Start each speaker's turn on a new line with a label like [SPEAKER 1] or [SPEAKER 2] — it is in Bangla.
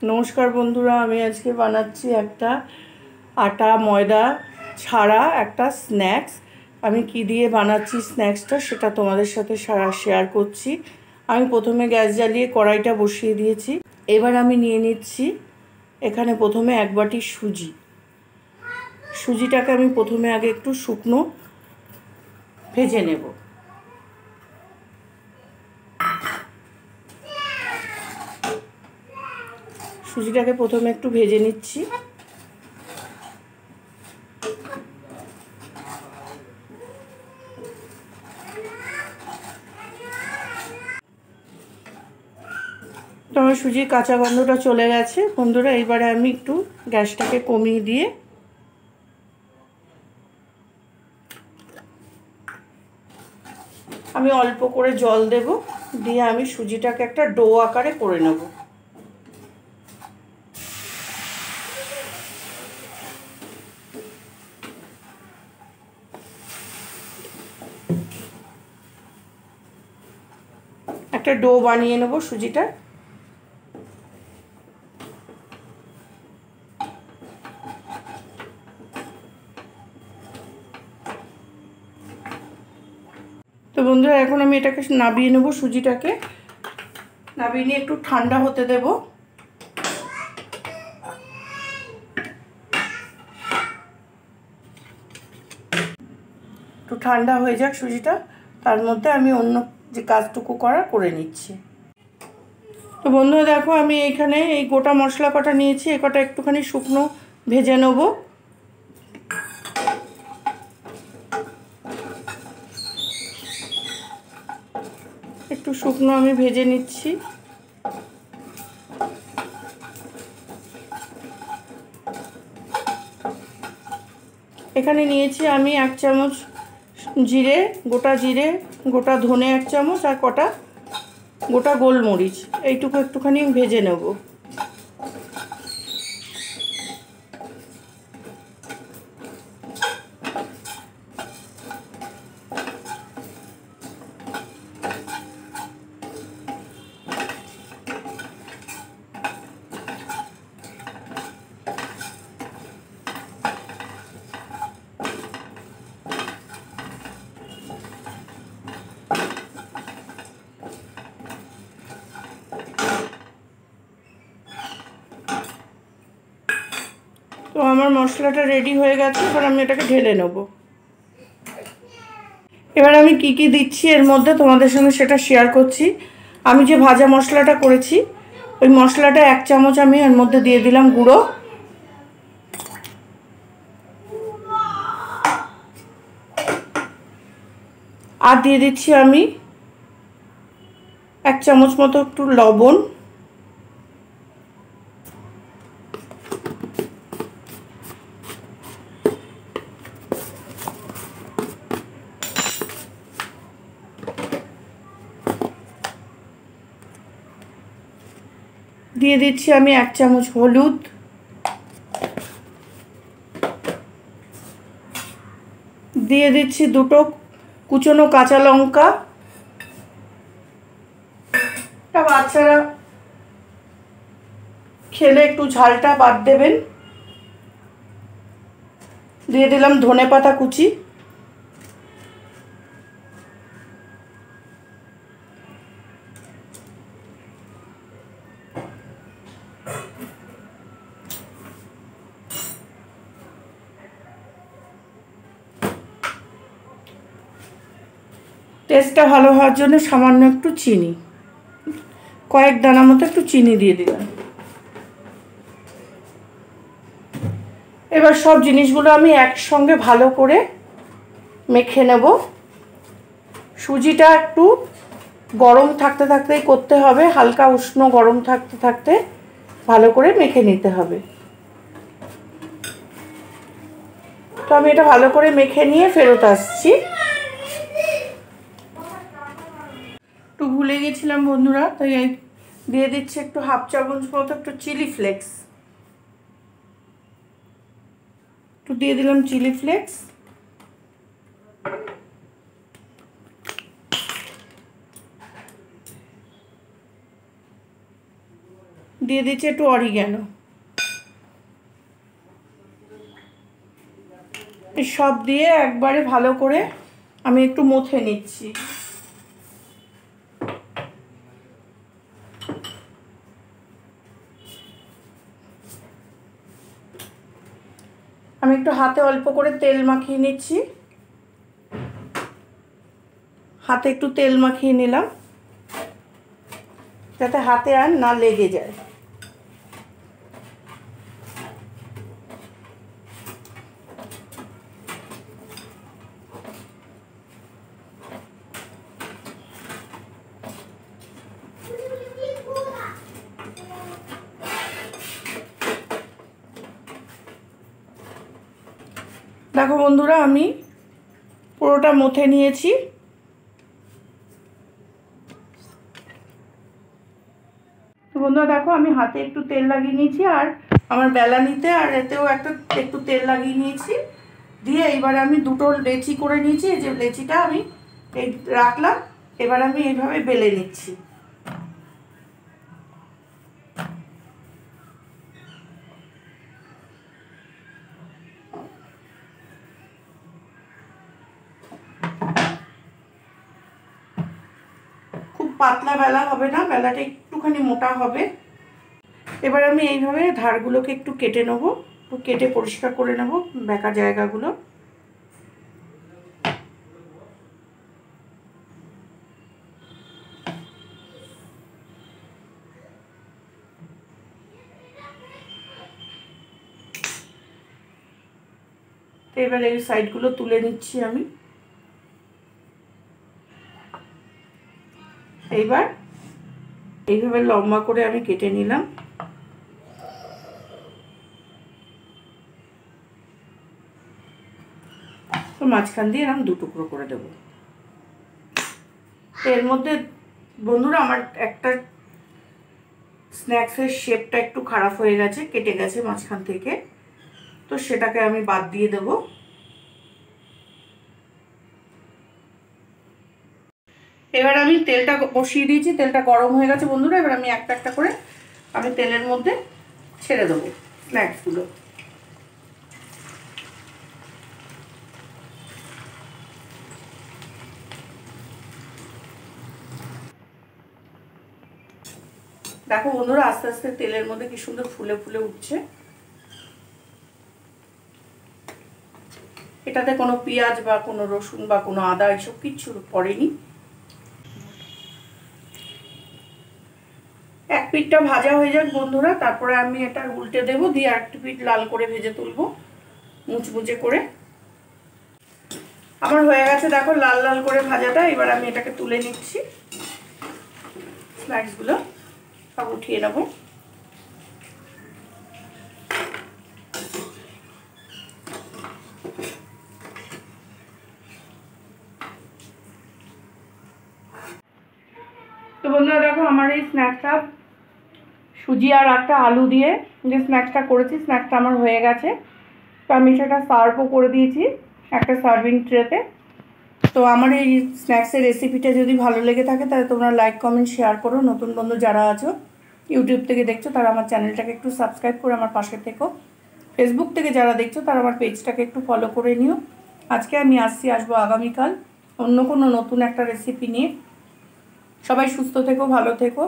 [SPEAKER 1] नमस्कार बंधुरा आमी आज के बानाচ্ছি একটা आटा मयदा ছাড়া একটা স্ন্যাক্স। আমি কি দিয়ে বানাচ্ছি স্ন্যাক্সটা সেটা তোমাদের সাথে শেয়ার করছি। আমি প্রথমে গ্যাস জ্বালিয়ে কড়াইটা বসিয়ে দিয়েছি। এবার আমি নিয়ে নিচ্ছি এখানে প্রথমে এক বাটি সুজি। সুজিটাকে আমি প্রথমে আগে একটু শুকনো ভেজে নেব। সুজিটাকে প্রথমে একটু ভেজে নিচ্ছি। তো আমার সুজির কাঁচা গন্ধটা চলে গেছে বন্ধুরা। এবারে আমি একটু গ্যাসটাকে কমিয়ে দিয়ে আমি অল্প করে জল দেব, দিয়ে আমি সুজিটাকে একটা ডো আকারে করে নেব। একটা ডো বানিয়ে নেব সুজিটা। তো বন্ধুরা এখন আমি এটাকে নাবিয়ে নেব। সুজিটাকে নাবিয়ে নিয়ে একটু ঠান্ডা হতে দেব। একটু ঠান্ডা হয়ে যাক সুজিটা, তার মধ্যে আমি অন্য যে কাজটুকু করে নিচ্ছি। তো বন্ধুরা দেখো আমি এইখানে এই গোটা মশলা কটা নিয়েছি, এই কটা একটুখানি শুকনো ভেজে নেব। একটু শুকনো আমি ভেজে নিচ্ছি। এখানে নিয়েছি আমি 1 চামচ জিরে, গোটা জিরে, গোটা ধনে 1 চামচ আর কটা গোটা গোলমরিচ। এইটুকু একটুখানি ভেজে নেব। তো আমার মশলাটা রেডি হয়ে গেছে, এবার আমি এটাকে ঢেলে নেব। এবার আমি কি কি দিচ্ছি এর মধ্যে তোমাদের সঙ্গে সেটা শেয়ার করছি। আমি যে ভাজা মশলাটা করেছি ওই মশলাটা 1 চামচ আমি এর মধ্যে দিয়ে দিলাম গুঁড়ো। আর দিয়ে দিচ্ছি আমি 1 চামচ মতো একটু লবণ। দিয়ে দিচ্ছি আমি 1 চামচ হলুদ। দিয়ে দিচ্ছি 2টো কুচনো কাঁচা লঙ্কা। এটা বাচ্চারা খেলে একটু ঝালটা বাদ দেবেন। দিয়ে দিলাম ধনেপাতা কুচি। টেস্টটা ভালো হওয়ার জন্য সামান্য একটু চিনি, কয়েক দানা মতো একটু চিনি দিয়ে দিলাম। এবার সব জিনিসগুলো আমি একসঙ্গে ভালো করে মেখে নেব। সুজিটা একটু গরম থাকতে থাকতেই করতে হবে, হালকা উষ্ণ গরম থাকতে থাকতে ভালো করে মেখে নিতে হবে। তো আমি এটা ভালো করে মেখে নিয়ে ফেরত আসছি। একটু ভুলে গেছিলাম বন্ধুরা, তাই দিয়ে দিচ্ছি একটু 1/2 চামচ মতো একটু চিলি ফ্লেক্স। একটু দিয়ে দিলাম চিলি ফ্লেক্স। দিয়ে দিচ্ছি একটু অরিগ্যানো। সব দিয়ে একবারে ভালো করে আমি একটু মথে নিচ্ছি। আমি একটু হাতে অল্প করে তেল মাখিয়ে নিচ্ছি, হাতে একটু তেল মাখিয়ে নিলাম যাতে হাতে আর না লেগে যায়। দেখো বন্ধুরা, আমি পুরোটা মথে নিয়েছি। বন্ধুরা দেখো, আমি হাতে একটু তেল লাগিয়ে নিয়েছি আর আমার বেলানিতে আর এতেও একটু তেল লাগিয়ে নিয়েছি। দিয়ে এবারে আমি দুটো লেচি করে নিয়েছি। এই যে লেচিটা আমি এই রাখলাম, এবার আমি এইভাবে বেলে নিচ্ছি। খুব পাতলা বেলা হবে না, বেলাটা একটুখানি মোটা হবে। এবার আমি এইভাবে ধারগুলোকে একটু কেটে নেবো, একটু কেটে পরিষ্কার করে নেব বেঁকা জায়গাগুলো। এবার এই সাইডগুলো তুলে নিচ্ছি আমি। এইবার এইভাবে লম্বা করে আমি কেটে নিলাম। তো মাঝখান দিয়ে এরকম 2 টুকরো করে দেব। এর মধ্যে বন্ধুরা আমার একটা স্ন্যাক্সের শেপটা একটু খারাপ হয়ে গেছে, কেটে গেছে মাঝখান থেকে, তো সেটাকে আমি বাদ দিয়ে দেব। এবার আমি তেলটা বসিয়ে দিয়েছি, তেলটা গরম হয়ে গেছে বন্ধুরা। এবার আমি একটা একটা করে আমি তেলের মধ্যে ছেড়ে দেবো স্ন্যাক্সগুলো। দেখো বন্ধুরা, আস্তে আস্তে তেলের মধ্যে কি সুন্দর ফুলে ফুলে উঠছে। এটাতে কোনো পেঁয়াজ বা কোনো রসুন বা কোনো আদা এসব কিচ্ছু পড়েনি। এক পিঠটা ভাজা হয়ে যাক বন্ধুরা, তারপরে আমি এটা উল্টে দেবো, দিয়ে আরেকটা পিঠ লাল করে ভেজে তুলবো মুচমুচে করে। আমার হয়ে গেছে দেখো লাল লাল করে ভাজাটা। এবার আমি এটাকে তুলে নিচ্ছি, স্ন্যাক্সগুলো সব উঠিয়ে নেবো। তো বন্ধুরা দেখো, আমার এই স্ন্যাক্সটা সুজি আর একটা আলু দিয়ে যে স্ন্যাক্সটা করেছি, স্ন্যাক্সটা আমার হয়ে গেছে। তো আমি সেটা সার্ভও করে দিয়েছি একটা সার্ভিং ট্রেতে। তো আমার এই স্ন্যাক্সের রেসিপিটা যদি ভালো লেগে থাকে তাহলে তোমরা লাইক কমেন্ট শেয়ার করো। নতুন বন্ধু যারা আছো ইউটিউব থেকে দেখছো তারা আমার চ্যানেলটাকে একটু সাবস্ক্রাইব করে আমার পাশে থেকো। ফেসবুক থেকে যারা দেখছো তারা আমার পেজটাকে একটু ফলো করে নিও। আজকে আমি আসবো আগামীকাল অন্য কোনো নতুন একটা রেসিপি নিয়ে। সবাই সুস্থ থেকো, ভালো থেকো।